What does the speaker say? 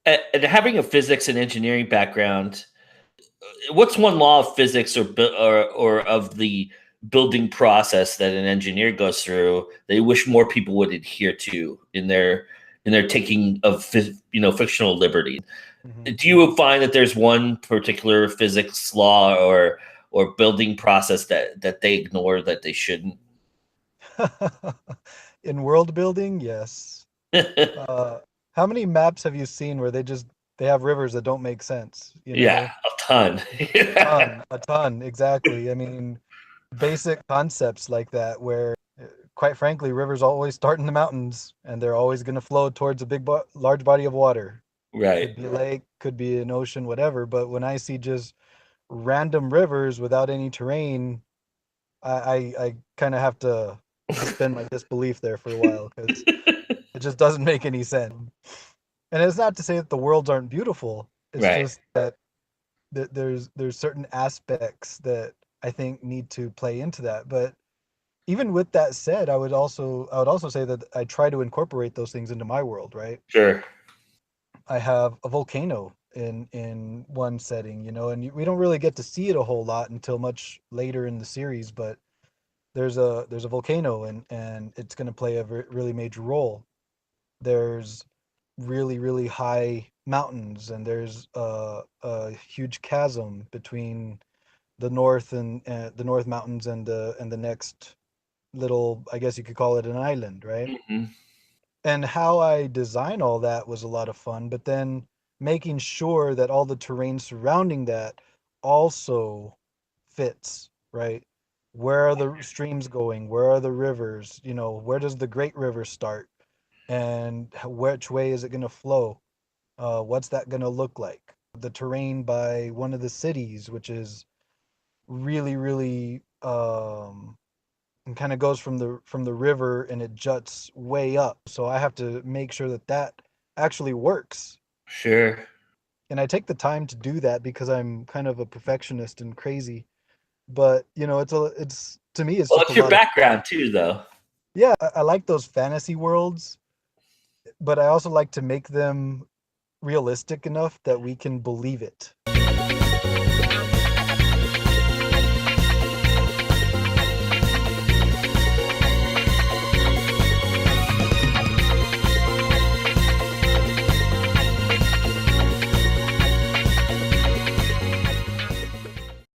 And having a physics and engineering background, what's one law of physics or of the building process that an engineer goes through that you wish more people would adhere to in their taking of fictional liberty? Hmm. Do you find that there's one particular physics law or building process that they ignore that they shouldn't? In world building, yes. Uh, how many maps have you seen where they have rivers that don't make sense? You Yeah, know, a ton. a ton, exactly. I mean, basic concepts like that, where, quite frankly, rivers always start in the mountains, and they're always going to flow towards a large body of water. Right. Could be a lake, could be an ocean, whatever. But when I see just random rivers without any terrain, I kind of have to suspend my disbelief there for a while because it just doesn't make any sense. And it's not to say that the worlds aren't beautiful. It's Right. just that there's certain aspects that I think need to play into that. But even with that said, I would also say that I try to incorporate those things into my world, right? Sure. I have a volcano in one setting, and we don't really get to see it a whole lot until much later in the series, but there's a volcano, and it's going to play a really major role. There's really really high mountains, and there's a huge chasm between the north mountains and the next little, I guess you could call it, an island, right? Hmm. And how I design all that was a lot of fun, but then making sure that all the terrain surrounding that also fits, right? Where are the streams going? Where are the rivers? Where does the Great River start? And which way is it going to flow? What's that going to look like? The terrain by one of the cities, which is really, really, and kind of goes from the river, and it juts way up. So I have to make sure that that actually works. Sure. And I take the time to do that because I'm kind of a perfectionist and crazy. But it's to me it's Well, just a it's your lot of background too, though. yeah. I like those fantasy worlds, but I also like to make them realistic enough that we can believe it.